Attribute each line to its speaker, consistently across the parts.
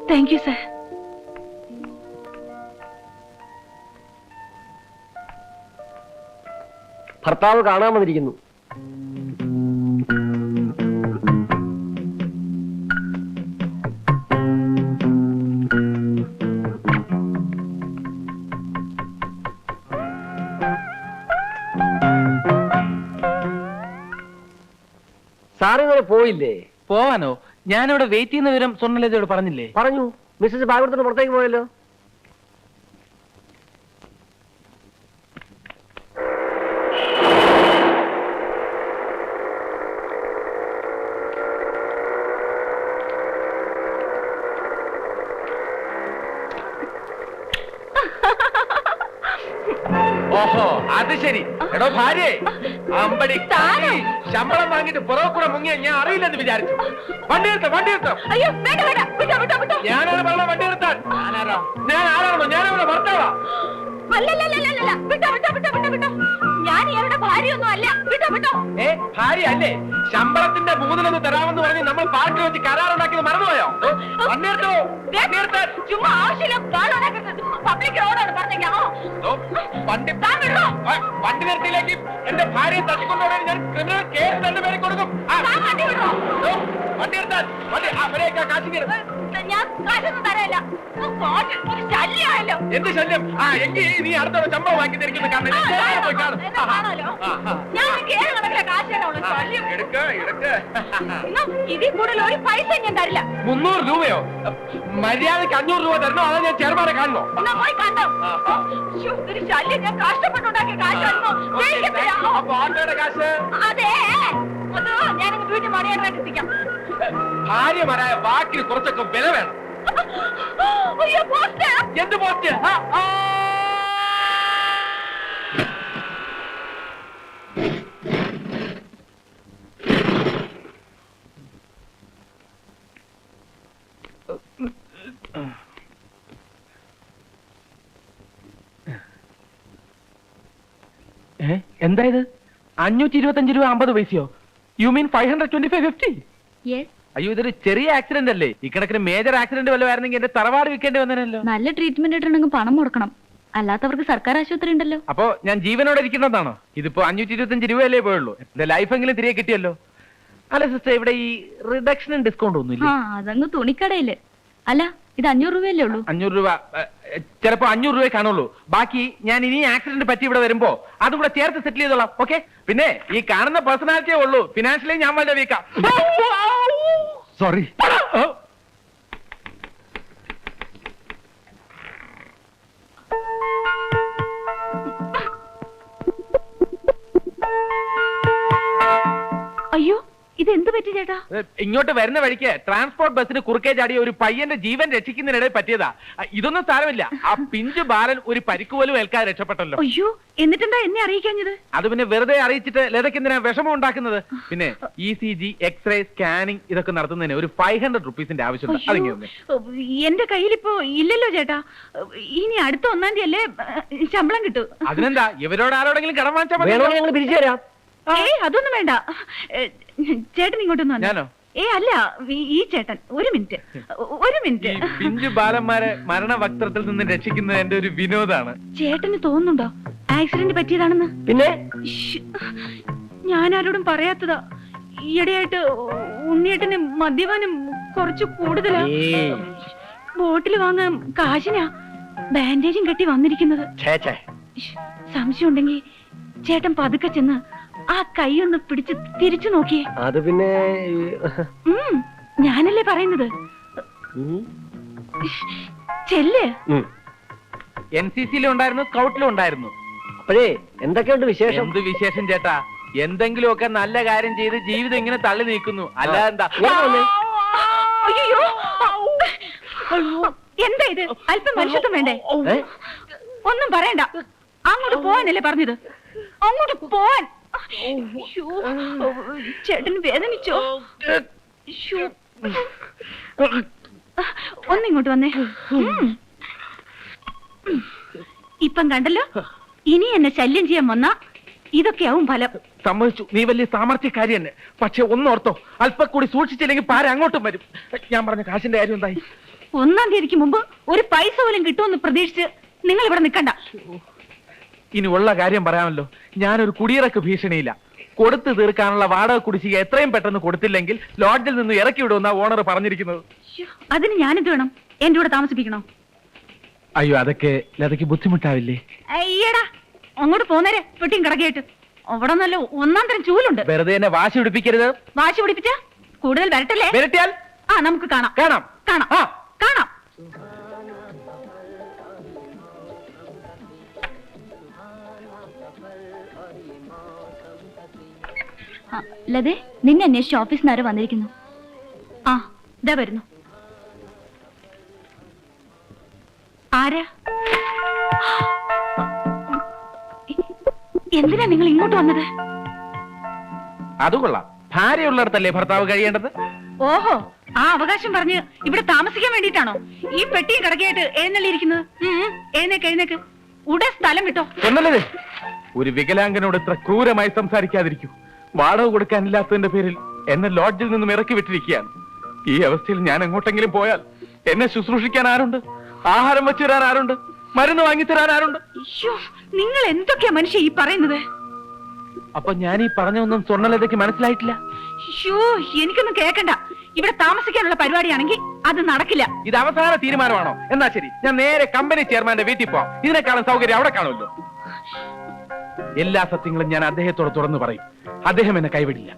Speaker 1: Thank you sir.
Speaker 2: ഭർത്താവ് കാണാൻ വന്നിരിക്കുന്നു. സാറിങ്ങനെ പോയില്ലേ?
Speaker 3: പോവാനോ? ഞാനിവിടെ വെയിറ്റ് ചെയ്യുന്ന വിവരം സ്വർണ്ണലതയോട് പറഞ്ഞില്ലേ?
Speaker 2: പറഞ്ഞു. മിസ്സസ് ഭാഗവതത്തിന് പുറത്തേക്ക് പോയല്ലോ.
Speaker 3: ഓഹോ, അത് ശരി. എടോ ഭാര്യ, അമ്പടി ശമ്പളം വാങ്ങിട്ട് പുറകെ കൂടെ മുങ്ങിയ ഞാൻ അറിയില്ലെന്ന് വിചാരിച്ചു. വണ്ടി എടുത്തോ, വണ്ടി എടുത്തോ. ഞാനാണ് പറഞ്ഞ വണ്ടി എടുത്താൽ. ഞാൻ ആരാണോ? ഞാനവിടെ ഭർത്താവാ.
Speaker 1: ഞാൻ ഇയാളുടെ ഭാര്യയൊന്നും അല്ല.
Speaker 3: ഭാര്യ അല്ലേ? ശമ്പളത്തിന്റെ മൂന്നിലൊന്ന് തരാമെന്ന് പറഞ്ഞ് നമ്മൾ പാർക്കിൽ വെച്ച് കരാറുണ്ടാക്കിയത് മറന്നുപോയോ? വണ്ടി എടുത്തോ,
Speaker 1: ചുമ്മാ ആവശ്യമില്ല. പബ്ലിക് റോഡാണ് പറഞ്ഞോ.
Speaker 3: വണ്ടി നിർത്തിയിലേക്ക് എന്റെ ഭാര്യയെ തട്ടിക്കൊണ്ടുപോകാൻ ഞാൻ ക്രിമിനൽ കേസ് തന്നെ പേര് കൊടുക്കും. വണ്ടി എടുത്താൽ വണ്ടി അവരെയൊക്കെ കാശി
Speaker 1: ഞാൻ കാശൊന്നും തരല്ല. ശല്യമായല്ലോ.
Speaker 3: എന്ത് ശല്യം? എങ്കിൽ നീ അടുത്ത ശമ്പളം വാങ്ങി തിരിക്കുന്ന കാരണം
Speaker 1: ഇതിൽ കൂടുതൽ ഒരു പൈസ ഞാൻ തരില്ല.
Speaker 3: 300 രൂപയോ? മര്യാദക്ക് 500 രൂപ തരണോ? അതാ ഞാൻ ചെയർമാനെ കാണണോ?
Speaker 1: പോയി കണ്ടോ? ഒരു ശല്യം. ഞാൻ കഷ്ടപ്പെട്ടുണ്ടാക്കിയ കാശായിരുന്നു.
Speaker 3: അപ്പൊ ആട്ടയുടെ കാശ്?
Speaker 1: അതെ, അത് ഞാൻ വീട്ടിൽ മണിയായിട്ട് എത്തിക്കാം.
Speaker 3: ഭാര്യമാരായ വാക്കിന് കുറച്ചൊക്കെ വില വേണം. എന്ത് പോസ്റ്റ്? എന്താ ഇത്? 525 രൂപ 50 പൈസയോ? You mean 525.50? അയ്യോ, ഇതൊരു ചെറിയ ആക്സിഡന്റ് അല്ലേ? ഇക്കണക്കിന് മേജർ ആക്സിഡന്റ് വല്ലതായിരുന്നെങ്കിൽ എന്റെ തറവാട് വിൽക്കേണ്ടി വന്നല്ലോ.
Speaker 1: നല്ല ട്രീറ്റ്മെന്റ് ഇട്ടുണ്ടെങ്കിൽ പണം മുടക്കണം. അല്ലാത്തവർക്ക് സർക്കാർ ആശുപത്രി ഉണ്ടല്ലോ.
Speaker 3: അപ്പോ ഞാൻ ജീവനോടെ ഇരിക്കുന്നതാണോ? ഇതിപ്പോ 525 രൂപയല്ലേ പോയുള്ളൂ. എന്റെ ലൈഫെങ്കിലും തിരികെ കിട്ടിയല്ലോ. അല്ല സിസ്റ്റർ, ഇവിടെ ഈ റിഡക്ഷനും ഡിസ്കൗണ്ട് ഒന്നുമില്ല?
Speaker 1: അതങ്ങ് തുണിക്കടയില്. അല്ല, ഇത് 500 രൂപയല്ലേ ഉള്ളൂ.
Speaker 3: 500 രൂപ ചിലപ്പോ 500 രൂപയെ കാണുള്ളൂ. ബാക്കി ഞാൻ ഇനി ആക്സിഡന്റ് പറ്റി ഇവിടെ വരുമ്പോ അതും കൂടെ ചേർത്ത് സെറ്റിൽ ചെയ്തോളാം. ഓക്കെ? പിന്നെ ഈ കാണുന്ന പേഴ്സണാലിറ്റിയേ ഉള്ളൂ. ഫിനാൻഷ്യലി ഞാൻ വളരെ വീക്കാം. സോറി.
Speaker 1: അയ്യോ, ഇത് എന്ത് പറ്റി ചേട്ടാ?
Speaker 3: ഇങ്ങോട്ട് വരുന്ന വഴിക്ക് ട്രാൻസ്പോർട്ട് ബസ്സിന് കുറുക്കേ ചാടിയ ഒരു പയ്യന്റെ ജീവൻ രക്ഷിക്കുന്നതിനിടെ പറ്റിയതാ. ഇതൊന്നും സാരമില്ല. ആ പിഞ്ചു ബാലൻ ഒരു പരിക്ക് പോലും ഏൽക്കാതെ രക്ഷപ്പെട്ടല്ലോ.
Speaker 1: അയ്യോ, എന്നിട്ടെന്താ എന്നെ അറിയിക്കാഞ്ഞത്?
Speaker 3: അത് പിന്നെ വെറുതെ അറിയിച്ചിട്ട് ലതയ്ക്ക് എന്തിനാ വിഷമം ഉണ്ടാക്കുന്നത്? പിന്നെ ECG, എക്സ്റേ, സ്കാനിങ് ഇതൊക്കെ നടത്തുന്നതിന് ഒരു 500 റുപ്പീസിന്റെ ആവശ്യമുണ്ട്.
Speaker 1: എന്റെ കയ്യിലിപ്പോ ഇല്ലല്ലോ ചേട്ടാ. ഇനി അടുത്ത 1-ാം തീയതി അല്ലേ ശമ്പളം കിട്ടൂ.
Speaker 3: അതിനെന്താ, ഇവരോട് ആരോടെങ്കിലും കടം വാങ്ങിച്ചാൽ മതി.
Speaker 2: ഞങ്ങൾ പിരിച്ചു തരാം.
Speaker 1: അതൊന്നും വേണ്ട. ചേട്ടൻ ഇങ്ങോട്ടൊന്നും
Speaker 3: ഞാനോ?
Speaker 1: അല്ല, ഈ ചേട്ടൻ. ഒരു മിനിറ്റ്.
Speaker 3: പിഞ്ചു ബാലന്മാരെ മരണവക്ത്രത്തിൽ നിന്ന് രക്ഷിക്കുന്നത് എന്റെ ഒരു വിനോദാണ്.
Speaker 1: ചേട്ടന് തോന്നുന്നുണ്ടോ ആക്സിഡന്റ് പറ്റിയതാണെന്ന്?
Speaker 2: പിന്നെ
Speaker 1: ഞാൻ ആരോടും പറയാത്തതാ. ഈയിടെയായിട്ട് ഉണ്ണിയേട്ടന് മദ്യപാനം കുറച്ച് കൂടുതലാ. ബോട്ടിൽ വാങ്ങാൻ കാശിനാ ബാൻഡേജും കെട്ടി വന്നിരിക്കുന്നത്. സംശയം ഉണ്ടെങ്കിൽ ചേട്ടൻ പതുക്കെ ചെന്ന് ആ കൈ ഒന്ന് പിടിച്ച് തിരിച്ചു നോക്കിയേ.
Speaker 2: അത് പിന്നെ
Speaker 1: ഞാനല്ലേ പറയുന്നത്. ചെല്ല്.
Speaker 3: NCC-ലും ഉണ്ടായിരുന്നു, സ്കൗട്ടിലും ഉണ്ടായിരുന്നു.
Speaker 2: അപ്പോഴേ എന്തൊക്കെയുണ്ട് വിശേഷം?
Speaker 3: എന്ത് വിശേഷം ചേട്ടാ? എന്തെങ്കിലുമൊക്കെ നല്ല കാര്യം ചെയ്ത് ജീവിതം ഇങ്ങനെ തള്ളി നീക്കുന്നു. അല്ലാതെന്താ?
Speaker 1: എന്താ ഇത്? അല്പം മനുഷ്യത്വം വേണ്ടേ? ഒന്നും പറയണ്ട. അങ്ങോട്ട് പോവാനല്ലേ പറഞ്ഞത്? അങ്ങോട്ട് പോവാൻ. ചേട്ടന് വേദനിച്ചോ? ഒന്നിങ്ങോട്ട് വന്നേ. ഇപ്പം കണ്ടല്ലോ, ഇനി എന്നെ ശല്യം ചെയ്യാൻ വന്ന ഇതൊക്കെയാവും ഫലം.
Speaker 3: സമ്മതിച്ചു, നീ വലിയ സാമർത്ഥ്യക്കാരി തന്നെ. പക്ഷെ ഒന്നോർത്തോ, അല്പം കൂടി സൂക്ഷിച്ചില്ലെങ്കിൽ പാര അങ്ങോട്ടും വരും. ഞാൻ പറഞ്ഞ കാശിന്റെ കാര്യം എന്തായി?
Speaker 1: 1-ാം തീയതിക്ക് മുമ്പ് ഒരു പൈസ പോലും കിട്ടുമെന്ന് പ്രതീക്ഷിച്ച് നിങ്ങൾ ഇവിടെ നിൽക്കണ്ട.
Speaker 3: ഇനി ഉള്ള കാര്യം പറയാമല്ലോ. ഞാനൊരു കുടിയിറക്ക് ഭീഷണിയില്ല. കൊടുത്തു തീർക്കാനുള്ള വാടക കുടിശ്ശിക എത്രയും പെട്ടെന്ന് കൊടുത്തില്ലെങ്കിൽ ലോഡ്ജിൽ നിന്ന് ഇറക്കി വിടുമെന്നാ ഓണർ പറഞ്ഞിരിക്കുന്നത്.
Speaker 1: അതിന് ഞാനെന്ത് വേണം? എന്റെ കൂടെ താമസിപ്പിക്കണോ?
Speaker 3: അയ്യോ, അതൊക്കെ ലതയ്ക്ക് ബുദ്ധിമുട്ടാവില്ലേ?
Speaker 1: അയ്യടാ, അങ്ങോട്ട് പോന്നേരെ പെട്ടിയും കിടക്കയായിട്ട്. അവിടെ നല്ല 1-ാം തരം ചൂലുണ്ട്.
Speaker 3: വെറുതെ എന്നെ വാശി പിടിപ്പിക്കരുത്.
Speaker 1: വാശി പിടിപ്പിച്ച കൂടുതൽ വരട്ടല്ലേ?
Speaker 3: വരട്ടിയാൽ
Speaker 1: നമുക്ക് കാണാം
Speaker 3: കാണാം
Speaker 1: കാണാം
Speaker 3: ആ
Speaker 1: കാണാം.
Speaker 4: ലതേ, നിന്നെ അന്വേഷിച്ച് ഓഫീസിൽ നിന്ന് ആരോ വന്നിരിക്കുന്നു.
Speaker 1: ഇതാ വരുന്നു. ആരാ? എന്തിനാ നിങ്ങൾ ഇങ്ങോട്ട് വന്നത്?
Speaker 3: അത് കൊള്ളാം. ഭാര്യയുള്ളിടത്തല്ലേ ഭർത്താവ് കഴിയേണ്ടത്?
Speaker 1: ഓഹോ, ആ അവകാശം പറഞ്ഞ് ഇവിടെ താമസിക്കാൻ വേണ്ടിയിട്ടാണോ ഈ പെട്ടിയും കിടക്കയായിട്ട് എഴുന്നള്ളിയിരിക്കുന്നത്? എഴുന്നേക്ക്, ഉടൻ സ്ഥലം വിട്ടോ.
Speaker 3: ഒന്നല്ലേ, ഒരു വികലാംഗനോട് ഇത്ര ക്രൂരമായി സംസാരിക്കാതിരിക്കൂ. വാടക കൊടുക്കാനില്ലാത്തതിന്റെ പേരിൽ എന്നെ ലോഡ്ജിൽ നിന്നും ഇറക്കി വിട്ടിരിക്കുകയാണ്. ഈ അവസ്ഥയിൽ ഞാൻ എങ്ങോട്ടെങ്കിലും പോയാൽ എന്നെ ശുശ്രൂഷിക്കാൻ ആരുണ്ട്? ആഹാരം വെച്ചു തരാൻ ആരുണ്ട്? മരുന്ന് വാങ്ങിത്തരാൻ ആരുണ്ട്?
Speaker 1: നിങ്ങൾ എന്തൊക്കെയാ മനുഷ്യ ഈ പറയുന്നത്?
Speaker 3: അപ്പൊ ഞാൻ ഈ പറഞ്ഞൊന്നും സ്വർണ്ണലതയ്ക്ക് മനസ്സിലായിട്ടില്ല.
Speaker 1: എനിക്കൊന്നും കേൾക്കണ്ട. ഇവിടെ താമസിക്കാനുള്ള പരിപാടിയാണെങ്കിൽ അത് നടക്കില്ല.
Speaker 3: ഇത് അവസാന തീരുമാനമാണോ? എന്നാ ശരി, ഞാൻ നേരെ കമ്പനി ചെയർമാന്റെ വീട്ടിൽ പോവാം. ഇതിനേക്കാളും സൗകര്യം അവിടെ കാണുമല്ലോ. എല്ലാ സത്യങ്ങളും ഞാൻ അദ്ദേഹത്തോട് തുറന്നു പറയും. അദ്ദേഹം എന്നെ കൈവിടില്ല.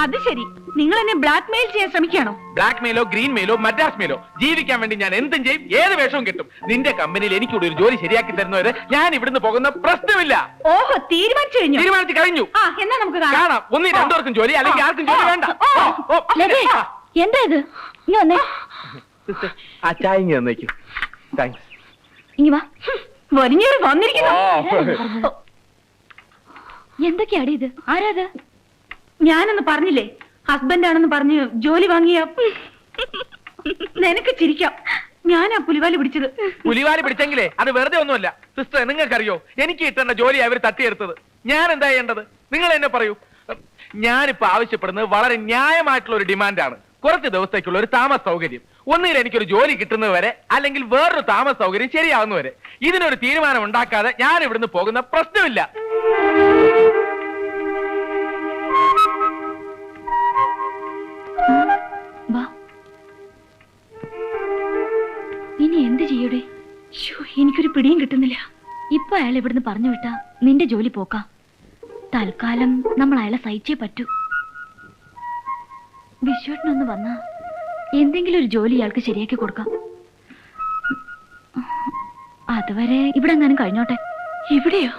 Speaker 1: അത് ശരി, നിങ്ങൾ എന്നെ ബ്ലാക്ക് മെയിൽ ചെയ്യാൻ ശ്രമിക്കുകയാണോ?
Speaker 3: ബ്ലാക്ക് മെയിലോ ഗ്രീൻ മെയിലോ മദ്രാസ് മെയിലോ, ജീവിക്കാൻ വേണ്ടി ഞാൻ എന്തും ചെയ്യും, ഏത് വേഷവും കിട്ടും. നിന്റെ കമ്പനിയിൽ എനിക്കൂടെ ഒരു ജോലി ശരിയാക്കി തരുന്നവരെ ഞാൻ ഇവിടുന്ന് പോകുന്ന പ്രശ്നമില്ല.
Speaker 1: ഓഹോ, തീരുമാനിച്ചു
Speaker 3: കഴിഞ്ഞു.
Speaker 1: എന്നാ നമുക്ക്
Speaker 3: കാണാം. ഒന്നീ രണ്ടുപേർക്കും ജോലി, അല്ലെങ്കിൽ ആർക്കും ജോലി വേണ്ട.
Speaker 4: എന്താ ഇത്? ഇനി വന്നേ.
Speaker 3: ആ ചായ ഇങ്ങ് തന്നേക്കും. താങ്ക്സ്.
Speaker 4: ഇനി വാ.
Speaker 1: വന്നിരിക്കുന്നു.
Speaker 4: എന്തൊക്കെയാടി ഇത്? ആരാത്?
Speaker 1: ഞാനൊന്ന് പറഞ്ഞില്ലേ, ഹസ്ബൻഡ് ആണെന്ന് പറഞ്ഞ് ജോലി വാങ്ങിയ. നിനക്ക് ചിരിക്കാം, ഞാനാ പുലിവാലി പിടിച്ചത്.
Speaker 3: പുലിവാലി പിടിച്ചെങ്കിലേ അത് വെറുതെ ഒന്നുമല്ല സിസ്റ്റർ. നിങ്ങൾക്കറിയോ, എനിക്ക് കിട്ടേണ്ട ജോലി അവർ തട്ടിയെടുത്തത്. ഞാൻ എന്താ ചെയ്യേണ്ടത്? നിങ്ങൾ എന്നെ പറയൂ. ഞാനിപ്പോ ആവശ്യപ്പെടുന്നത് വളരെ ന്യായമായിട്ടുള്ള ഒരു ഡിമാൻഡാണ്. കുറച്ച് ദിവസത്തേക്കുള്ള ഒരു താമസ സൗകര്യം. ഒന്നുകിൽ എനിക്കൊരു ജോലി കിട്ടുന്നത് വരെ, അല്ലെങ്കിൽ വേറൊരു താമസ സൗകര്യം ശരിയാവുന്നവരെ. ഇതിനൊരു തീരുമാനം ഉണ്ടാക്കാതെ ഞാൻ ഇവിടുന്ന് പോകുന്ന പ്രശ്നമില്ല.
Speaker 4: ഇനി എന്ത് ചെയ്യൂടെ?
Speaker 1: എനിക്കൊരു പിടിയും കിട്ടുന്നില്ല.
Speaker 4: ഇപ്പൊ അയാൾ ഇവിടുന്ന് പറഞ്ഞു വിട്ടാ നിന്റെ ജോലി പോക്കാം. തൽക്കാലം നമ്മൾ അയാളെ സഹിച്ചേ പറ്റൂ. വിശ്വട്ടനൊന്ന് വന്നാ എന്തെങ്കിലും ഒരു ജോലി ഇയാൾക്ക് ശരിയാക്കി കൊടുക്കാം. അതുവരെ ഇവിടെ എങ്ങാനും കഴിഞ്ഞോട്ടെ.
Speaker 1: ഇവിടെയോ?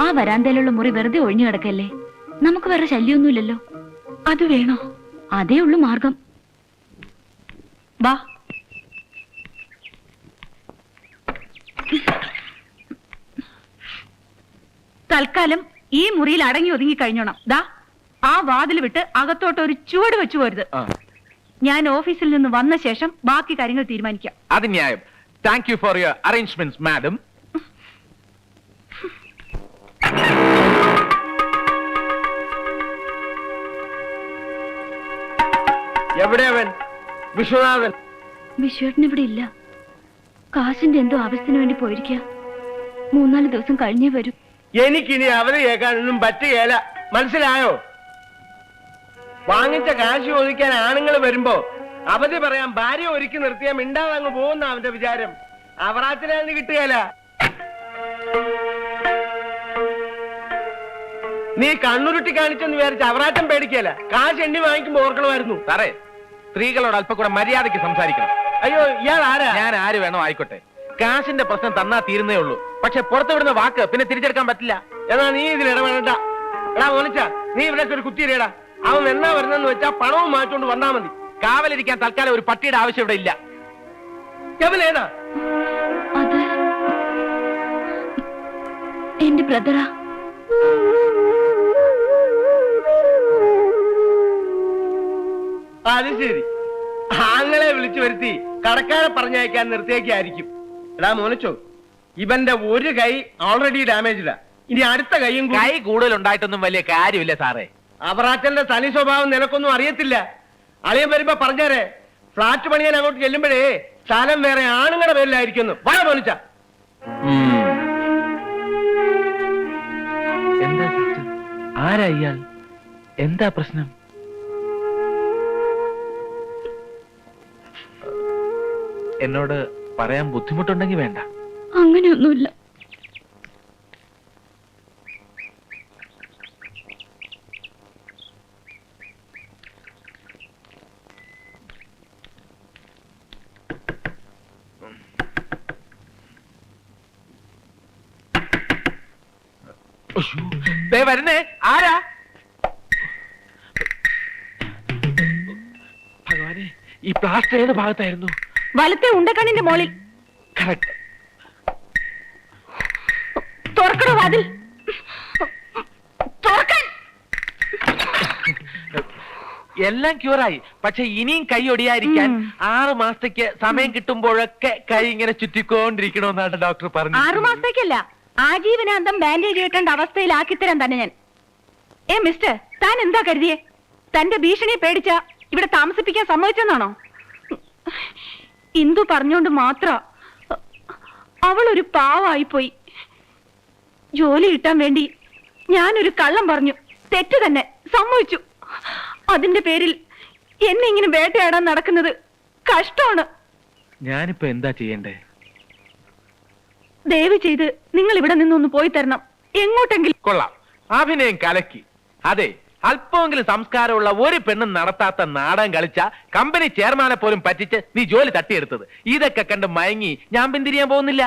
Speaker 4: ആ വരാന്തയിലുള്ള മുറി വെറുതെ ഒഴിഞ്ഞു കിടക്കല്ലേ. നമുക്ക് വേറെ ശല്യമൊന്നുമില്ലല്ലോ.
Speaker 1: അത് വേണോ?
Speaker 4: അതേ ഉള്ളു മാർഗം.
Speaker 1: വാ. തൽക്കാലം ഈ മുറിയിൽ അടങ്ങി ഒതുങ്ങി കഴിഞ്ഞോണം. ദാ, ആ വാതിൽ വിട്ട് അകത്തോട്ട് ഒരു ചുവട് വെച്ചു പോരുത്. ഞാൻ ഓഫീസിൽ നിന്ന് വന്ന ശേഷം ബാക്കി കാര്യങ്ങൾ തീരുമാനിക്കാം.
Speaker 3: അത് ന്യായം. Thank you for your arrangements madam.
Speaker 2: എവിടെയവൻ? വിശ്വനാഥൻ.
Speaker 4: വിശ്വേട്ടൻ ഇവിടെ ഇല്ല. കാശിന്റെ എന്തോ ആവശ്യത്തിന് വേണ്ടി പോയിരിക്ക. 3-4 ദിവസം കഴിഞ്ഞേ വരൂ.
Speaker 2: എനിക്കിനി അവധി കേൾക്കാനൊന്നും പറ്റുകയില്ല. മനസ്സിലായോ? വാങ്ങിച്ച കാശ് ചോദിക്കാൻ ആണുങ്ങൾ വരുമ്പോ അവധി പറയാൻ ഭാര്യ ഒരുക്കി നിർത്തിയാൽ മിണ്ടാതെ അങ്ങ് പോകുന്ന അവന്റെ വിചാരം. അവറാത്തിനു കിട്ടുകയില്ല. നീ കണ്ണുരുട്ടി കാണിച്ചെന്ന് വിചാരിച്ച അവറാറ്റം പേടിക്കല. കാശ് എണ്ണി വാങ്ങിക്കുമ്പോ ഓർക്കണമായിരുന്നു.
Speaker 3: സാറേ, സ്ത്രീകളോട് അല്പം കൂടെ മര്യാദയ്ക്ക് സംസാരിക്കണം.
Speaker 2: അയ്യോ, ഇയാൾ ആരാ?
Speaker 3: ഞാൻ ആര് വേണോ ആയിക്കോട്ടെ. കാശിന്റെ പ്രശ്നം തന്നാ തീരുന്നേ ഉള്ളൂ. പക്ഷെ പുറത്തു വിടുന്ന വാക്ക് പിന്നെ തിരിച്ചെടുക്കാൻ പറ്റില്ല.
Speaker 2: എന്നാ നീ ഇതിൽ ഇടപെടണ്ട. എടാ മോനിച്ച, നീ ഇവിടെ ഒരു കുത്തിയിരേടാ. അവൻ എന്നാ വരുന്നെന്ന് വെച്ചാ പണവും മാറ്റോണ്ട് വന്നാ മതി.
Speaker 3: കാവലിരിക്കാൻ തൽക്കാലം ഒരു പട്ടിയുടെ ആവശ്യം ഇവിടെ ഇല്ല.
Speaker 2: ഏതാ?
Speaker 4: അത് എന്റെ ബ്രദറാ.
Speaker 2: അത് ശരി. ആങ്ങളെ വിളിച്ചു വരുത്തി കടക്കാരെ പറഞ്ഞയക്കാൻ നിർത്തിയേക്കായിരിക്കും. എടാ മോനിച്ചോ, ഇവന്റെ ഒരു കൈ ഓൾറെഡി ഡാമേജ്ഡാ. ഇനി അടുത്ത കൈയും കൂടി.
Speaker 3: കൈ കൂടുതൽ ഉണ്ടായിട്ടൊന്നും വലിയ കാര്യമില്ല സാറേ.
Speaker 2: അവറാച്ചന്റെ തനി സ്വഭാവം നിനക്കൊന്നും അറിയത്തില്ല. അളിയൻ വരുമ്പോ പറഞ്ഞേരെ, ഫ്ലാറ്റ് പണിയാൻ അങ്ങോട്ട് ചെല്ലുമ്പോഴേ സ്ഥലം വേറെ ആണുങ്ങളുടെ പേരിലായിരിക്കുന്നു. വഴ പോലിച്ച
Speaker 3: എന്താ സിസ്റ്റർ, ആരാ ഇയാൾ? എന്താ പ്രശ്നം? എന്നോട് പറയാൻ ബുദ്ധിമുട്ടുണ്ടെങ്കിൽ വേണ്ട.
Speaker 4: അങ്ങനെയൊന്നുമില്ല.
Speaker 3: വരുന്നേ, ആരാ? ഭഗവാനെ, ഈ പ്ലാസ്റ്റർ ഏത് ഭാഗത്തായിരുന്നു?
Speaker 1: വലത്തെ ഉണ്ടക്കണ്ണിന്റെ മോളിൽ.
Speaker 3: കറക്റ്റ്.
Speaker 1: തുറക്കണോ വാതിൽ? തുറക്കാൻ.
Speaker 3: എല്ലാം ക്യൂറായി. പക്ഷെ ഇനിയും കൈ ഒടിയായിരിക്കാൻ 6 മാസത്തേക്ക് സമയം കിട്ടുമ്പോഴൊക്കെ കൈ ഇങ്ങനെ ചുറ്റിക്കൊണ്ടിരിക്കണമെന്നാണ് ഡോക്ടർ പറഞ്ഞു.
Speaker 1: 6 മാസത്തേക്കല്ല, ആജീവനാന്തം ബാൻഡേജ് കെട്ടേണ്ട അവസ്ഥയിലാക്കിത്തരാൻ തന്നെ ഞാൻ. മിസ്റ്റർ, താൻ എന്താ കരുതിയേ? തന്റെ ഭീഷണിയെ പേടിച്ച ഇവിടെ താമസിപ്പിക്കാൻ സമ്മതിച്ചെന്നാണോ? ഇന്ദു പറഞ്ഞോണ്ട് മാത്ര അവളൊരു പാവായിപ്പോയി. ജോലി കിട്ടാൻ വേണ്ടി ഞാനൊരു കള്ളം പറഞ്ഞു. തെറ്റ് തന്നെ, സമ്മതിച്ചു. അതിന്റെ പേരിൽ എന്നെ ഇങ്ങനെ വേട്ടയാടാൻ നടക്കുന്നത് കഷ്ടമാണ്.
Speaker 3: ഞാനിപ്പോ എന്താ ചെയ്യണ്ടേ?
Speaker 1: ദയവ് ചെയ്ത് നിങ്ങൾ ഇവിടെ നിന്നൊന്ന് പോയി തരണം, എങ്ങോട്ടെങ്കിലും.
Speaker 3: കൊള്ളാം, അഭിനയം കലക്കി. അതെ, അല്പമെങ്കിലും സംസ്കാരമുള്ള ഒരു പെണ്ണും നടത്താത്ത നാടകം കളിച്ച കമ്പനി ചെയർമാനെ പോലും പറ്റിച്ച് നീ ജോലി തട്ടിയെടുത്തത്. ഇതൊക്കെ കണ്ട് മയങ്ങി ഞാൻ പിന്തിരിയാൻ പോകുന്നില്ല.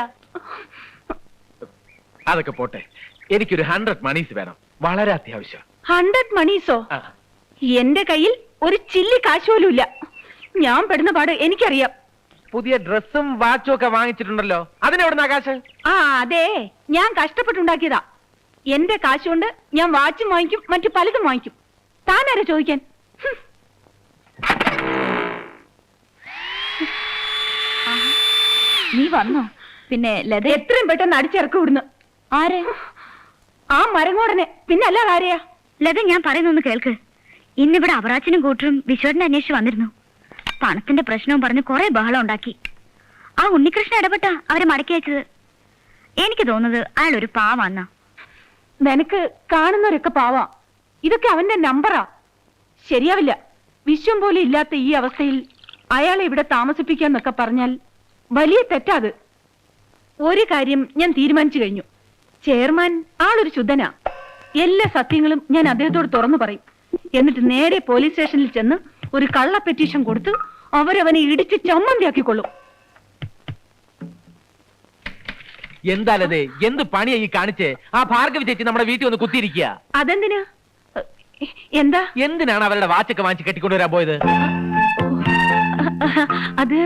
Speaker 3: അതൊക്കെ പോട്ടെ, എനിക്കൊരു 100 മണീസ് വേണം, വളരെ അത്യാവശ്യം.
Speaker 1: 100 മണീസോ? എന്റെ കയ്യിൽ ഒരു ചില്ലി കാശ് പോലും ഇല്ല. ഞാൻ പെടുന്ന പാട് എനിക്കറിയാം.
Speaker 3: പുതിയ ഡ്രസ്സും വാച്ചും ഒക്കെ വാങ്ങിച്ചിട്ടുണ്ടല്ലോ, അതിനെവിടുന്ന കാശ്?
Speaker 1: അതെ, ഞാൻ കഷ്ടപ്പെട്ടുണ്ടാക്കിയതാ. എന്റെ കാശ് കൊണ്ട് ഞാൻ വാച്ചും വാങ്ങിക്കും, മറ്റു പലതും വാങ്ങിക്കും. താനാരാ ചോദിക്കാൻ?
Speaker 4: നീ വന്നോ? പിന്നെ ലത
Speaker 1: എത്രയും പെട്ടെന്ന് അടിച്ചിറക്കി വിടുന്നു.
Speaker 4: ആരെ?
Speaker 1: ആ മരങ്ങോടനെ. പിന്നെ അല്ലാതെ ആരെയാ?
Speaker 4: ലത, ഞാൻ പറയുന്നൊന്ന് കേൾക്ക്. ഇന്നിവിടെ അവറാച്ചനും കൂട്ടരും വിശ്വനെ അന്വേഷിച്ച് വന്നിരുന്നു. പണത്തിന്റെ പ്രശ്നവും പറഞ്ഞ് കുറെ ബഹളം ഉണ്ടാക്കി. ആ ഉണ്ണികൃഷ്ണൻ ഇടപെട്ട അവരെ മടക്കി അയച്ചത്. എനിക്ക് തോന്നുന്നത് അയാൾ ഒരു പാവാന്ന.
Speaker 1: നിനക്ക് കാണുന്നവരൊക്കെ പാവാ. ഇതൊക്കെ അവന്റെ നമ്പറാ. ശരിയാവില്ല. വിശ്വം പോലെ ഇല്ലാത്ത ഈ അവസ്ഥയിൽ അയാളെ ഇവിടെ താമസിപ്പിക്കാന്നൊക്കെ പറഞ്ഞാൽ വലിയ തെറ്റാത്. ഒരു കാര്യം ഞാൻ തീരുമാനിച്ചു കഴിഞ്ഞു. ചെയർമാൻ ആളൊരു ശുദ്ധനാ. എല്ലാ സത്യങ്ങളും ഞാൻ അദ്ദേഹത്തോട് തുറന്നു പറയും. എന്നിട്ട് നേരെ പോലീസ് സ്റ്റേഷനിൽ ചെന്ന് ഒരു കള്ള പെറ്റീഷൻ കൊടുത്ത് അവരവനെ ഇടിച്ച് ചമ്മന്തിയാക്കിക്കൊള്ളും.
Speaker 3: എന്താലേ, എന്ത് പണിയാ ഈ കാണിച്ചേ? ആ ഭാർഗവി ചേച്ചി നമ്മുടെ വീട്ടിൽ വന്ന് കുത്തിയിരിക്കുക.
Speaker 1: അതെന്തിനാ? എന്താ?
Speaker 3: എന്തിനാണ് അവരുടെ വാച്ചൊക്കെ വാങ്ങിച്ച് കെട്ടിക്കൊണ്ടുവരാൻ പോയത്?
Speaker 1: അത്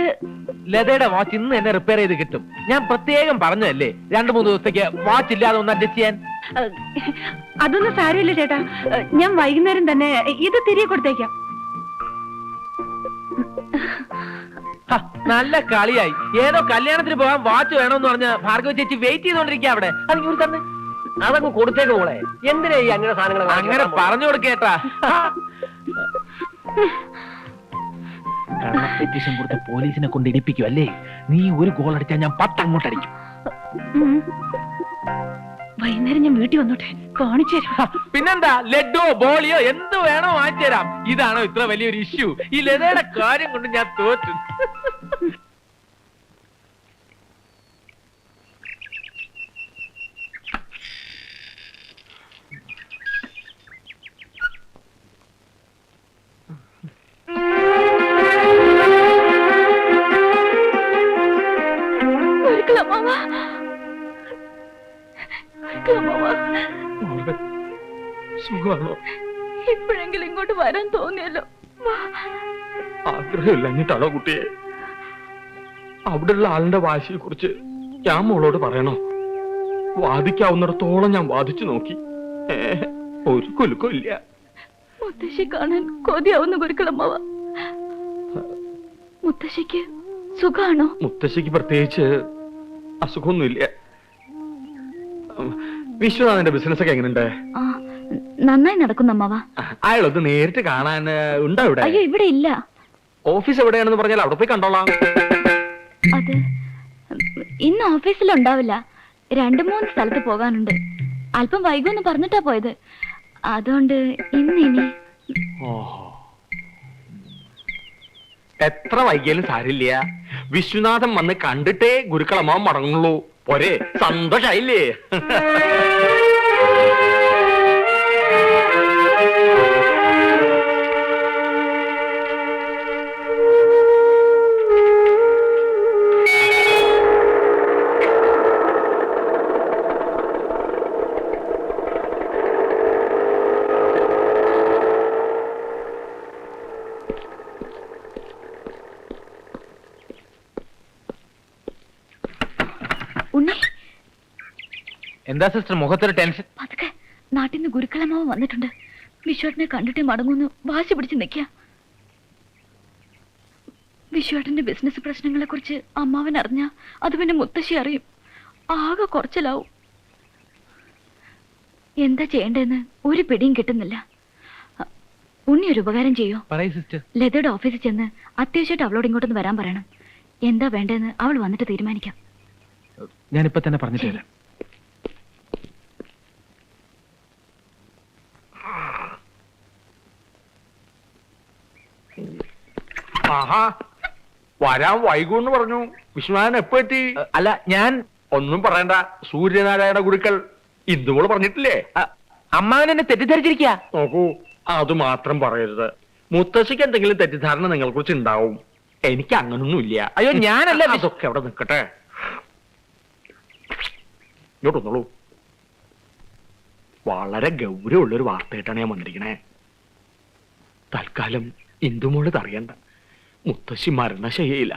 Speaker 3: ലതയുടെ വാച്ച് ഇന്ന് എന്നെ റിപ്പയർ ചെയ്ത് കിട്ടും. ഞാൻ പ്രത്യേകം പറഞ്ഞതല്ലേ 2-3 ദിവസത്തേക്ക് വാച്ച് ഇല്ലാതെ ഒന്ന് അഡ്ജസ്റ്റ് ചെയ്യാൻ.
Speaker 1: അതൊന്നും സാരമില്ല ചേട്ടാ. ഞാൻ വൈകുന്നേരം തന്നെ ഇത് തിരികെ കൊടുത്തേക്കാം.
Speaker 3: നല്ല കളിയായി. ഏതോ കല്യാണത്തിന് പോകാൻ വാച്ച് വേണമെന്ന് പറഞ്ഞ ഭാർഗവ ചേച്ചി വെയിറ്റ് ചെയ്തോണ്ടിരിക്കുക അവിടെ. അത് ഇങ്ങോട്ട് തന്നെ
Speaker 2: അതങ്ങ് കൊടുത്തേക്ക് മോളെ. എന്തിനാ ഈ അങ്ങനെ സാധനങ്ങൾ
Speaker 3: അങ്ങനെ പറഞ്ഞു കൊടുക്കേട്ടാ. കള്ള പെറ്റീഷൻ കൊടുത്ത പോലീസിനെ കൊണ്ട് ഇടിപ്പിക്കും അല്ലേ? നീ ഒരു ഗോൾ അടിച്ചാൽ ഞാൻ 10 അങ്ങോട്ട് അടിക്കും.
Speaker 1: വൈകുന്നേരം ഞാൻ വീട്ടിൽ വന്നോട്ടെ, കാണിച്ചു തരാം.
Speaker 3: പിന്നെന്താ, ലഡ്ഡുവോ ബോളിയോ എന്ത് വേണോ വാങ്ങിച്ചു തരാം. ഇതാണോ ഇത്ര വലിയൊരു ഇഷ്യൂ? ഈ ലതയുടെ കാര്യം കൊണ്ട് ഞാൻ തോറ്റു.
Speaker 2: സുഖമാണോ?
Speaker 1: ഇപ്പോഴെങ്കിലും ഇങ്ങോട്ട് വരാൻ തോന്നിയല്ലോ.
Speaker 2: ആഗ്രഹമില്ലഞ്ഞിട്ടാണോ കുട്ടിയെ? അവിടെയുള്ള ആളിന്റെ വാശിയെ കുറിച്ച് ഞാൻ മോളോട് പറയണോ? വാദിക്കാവുന്നിടത്തോളം ഞാൻ വാദിച്ചു നോക്കി. ഒരു കുലുക്കം ഇല്ല.
Speaker 4: മുത്തശ്ശി കാണാൻ കൊതിയാവുന്ന ഗുരുക്കളമ്മ. മുത്തശ്ശിക്ക് സുഖാണോ?
Speaker 2: മുത്തശ്ശിക്ക് പ്രത്യേകിച്ച് അസുഖമൊന്നുമില്ല.
Speaker 3: വിശ്വനാഥന്റെ ബിസിനസ് ഒക്കെ എങ്ങനെയുണ്ട്?
Speaker 4: ആ, നന്നായി നടക്കുന്നു അമ്മാവ.
Speaker 3: അയാളൊന്ന് നേരിട്ട് കാണാൻ ഉണ്ടോ ഇവിടെ?
Speaker 4: അയ്യോ, ഇവിടെ ഇല്ല.
Speaker 3: ഓഫീസ് എവിടെയാണെന്ന് പറഞ്ഞാൽ അവിടെ പോയി കണ്ടോളാം.
Speaker 4: അത് ഇന്ന് ഓഫീസിൽ ഉണ്ടാവില്ല. 2-3 സ്ഥലത്ത് പോകാനുണ്ട്. അല്പം വൈകുമെന്ന് പറഞ്ഞിട്ടാ പോയത്. അതുകൊണ്ട് ഇനി
Speaker 3: ഓഹോ, എത്ര വൈകിയാലും സാരില്ല. വിശ്വനാഥൻ വന്ന് കണ്ടിട്ടേ ഗുരുക്കളമ്മ മടങ്ങുള്ളൂ. പോരെ, സന്തോഷായില്ലേ?
Speaker 4: ഉണ്ണി,
Speaker 3: എന്താ സിസ്റ്റർ മുഖത്തൊരു ടെൻഷൻ?
Speaker 4: പതുക്കെ. നാട്ടിൽ നിന്ന് ഗുരുക്കളമ്മാവ് വന്നിട്ടുണ്ട്. വിശ്വേട്ടനെ കണ്ടിട്ടേ മടങ്ങൂന്ന് വാശി പിടിച്ച് നിൽക്കുക. വിശ്വേട്ടന്റെ ബിസിനസ് പ്രശ്നങ്ങളെ കുറിച്ച് അമ്മാവൻ അറിഞ്ഞ അത് പിന്നെ മുത്തശ്ശി അറിയും. ആകെ കുറച്ചിലാവും. എന്താ ചെയ്യേണ്ടതെന്ന് ഒരു പിടിയും കിട്ടുന്നില്ല. ഉണ്ണി ഒരു ഉപകാരം ചെയ്യോ?
Speaker 3: പറയൂ സിസ്റ്റർ.
Speaker 4: ലതയുടെ ഓഫീസിൽ ചെന്ന് അത്യാവശ്യമായിട്ട് അവളോട് ഇങ്ങോട്ടൊന്ന് വരാൻ പറയണം. എന്താ വേണ്ടതെന്ന് അവൾ വന്നിട്ട് തീരുമാനിക്കാം.
Speaker 3: ഞാനിപ്പോ തന്നെ പറഞ്ഞിട്ട് വരാം. ആഹാ, വരാൻ വൈകൂന്ന് പറഞ്ഞു. വിശ്വനാഥൻ എപ്പോ എത്തി? അല്ല, ഞാൻ ഒന്നും പറയണ്ട. സൂര്യനാരായണ ഗുരുക്കൾ ഇന്ദുമോള് പറഞ്ഞിട്ടില്ലേ? അമ്മാവൻ എന്നെ തെറ്റിദ്ധരിച്ചിരിക്കുക. നോക്കൂ, അത് മാത്രം പറയരുത്. മുത്തശ്ശിക്ക് എന്തെങ്കിലും തെറ്റിദ്ധാരണ നിങ്ങളെ കുറിച്ച് ഉണ്ടാവും. എനിക്ക് അങ്ങനൊന്നും ഇല്ല. അയ്യോ, ഞാനല്ല. അതൊക്കെ അവിടെ നിൽക്കട്ടെ. ഇങ്ങോട്ടൊന്നുള്ളൂ. വളരെ ഗൗരവമുള്ളൊരു വാർത്തയായിട്ടാണ് ഞാൻ വന്നിരിക്കണേ. തൽക്കാലം ഇന്ദുമോള് അറിയണ്ട. മുത്തശ്ശി മരണശയ്യയില്ല.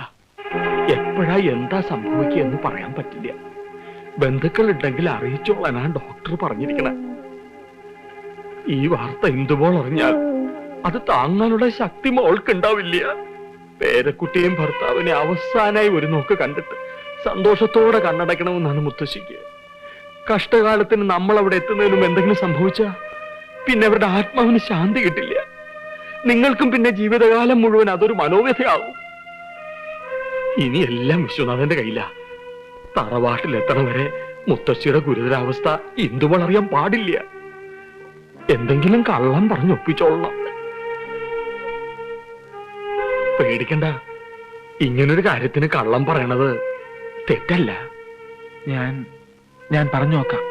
Speaker 3: എപ്പോഴാ എന്താ സംഭവിക്കുക എന്ന് പറയാൻ പറ്റില്ല. ബന്ധുക്കൾ ഉണ്ടെങ്കിൽ അറിയിച്ചോളാനാണ് ഡോക്ടർ പറഞ്ഞിരിക്കണേ. ഈ വാർത്ത ഇന്ദുമോൾ അറിഞ്ഞാൽ അത് താങ്ങാനുള്ള ശക്തി മോൾക്ക് ഉണ്ടാവില്ല. പേരക്കുട്ടിയും ഭർത്താവിനെ അവസാനായി ഒരു നോക്ക് കണ്ടിട്ട് സന്തോഷത്തോടെ കണ്ണടക്കണമെന്നാണ് മുത്തശ്ശിക്ക്. കഷ്ടകാലത്തിന് നമ്മൾ അവിടെ എത്തുന്നതിനും എന്തെങ്കിലും സംഭവിച്ചാ പിന്നെ അവരുടെ ആത്മാവിന് ശാന്തി കിട്ടില്ല. നിങ്ങൾക്കും പിന്നെ ജീവിതകാലം മുഴുവൻ അതൊരു മനോവ്യഥയാവും. ഇനി എല്ലാം വിശ്വനാഥന്റെ കയ്യിലാ. തറവാട്ടിലെത്തണ വരെ മുത്തശ്ശിയുടെ ഗുരുതരാവസ്ഥ ഇന്ദുവൾ അറിയാൻ പാടില്ല. എന്തെങ്കിലും കള്ളം പറഞ്ഞൊപ്പിച്ചോളണം. പേടിക്കണ്ട. ഇങ്ങനൊരു കാര്യത്തിന് കള്ളം പറയണത് തെറ്റല്ല. ഞാൻ പറഞ്ഞു നോക്കാം.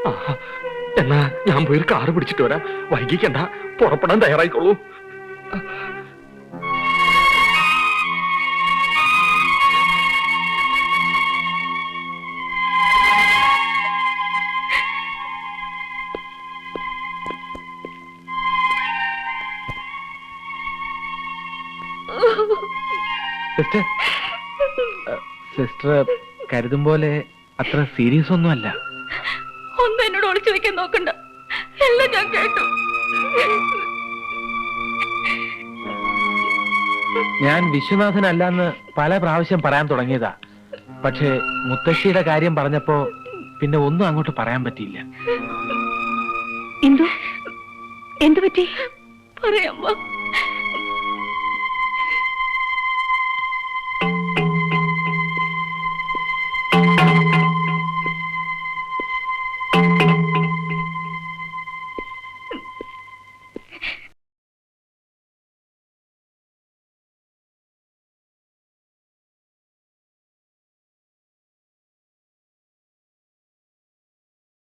Speaker 3: എന്നാ ഞാൻ പോയി ഒരു കാറ് പിടിച്ചിട്ട് വരാം. വൈകിക്കണ്ട, പുറപ്പെടാൻ തയ്യാറായിക്കോളൂ.
Speaker 5: സിസ്റ്റർ കരുതും പോലെ അത്ര സീരിയസ് ഒന്നുമല്ല.
Speaker 4: ഒന്നും എന്നോട് ഒളിച്ചു വെക്കാൻ നോക്കണ്ട. എല്ലാം ഞാൻ കേട്ടു.
Speaker 5: ഞാൻ വിശ്വനാഥനല്ലെന്ന് പല പ്രാവശ്യം പറയാൻ തുടങ്ങിയതാ. പക്ഷേ മുത്തശ്ശിയുടെ കാര്യം പറഞ്ഞപ്പോ പിന്നെ ഒന്നും അങ്ങോട്ട് പറയാൻ പറ്റിയില്ല.
Speaker 1: എന്തു പറ്റി?
Speaker 4: പറയാം.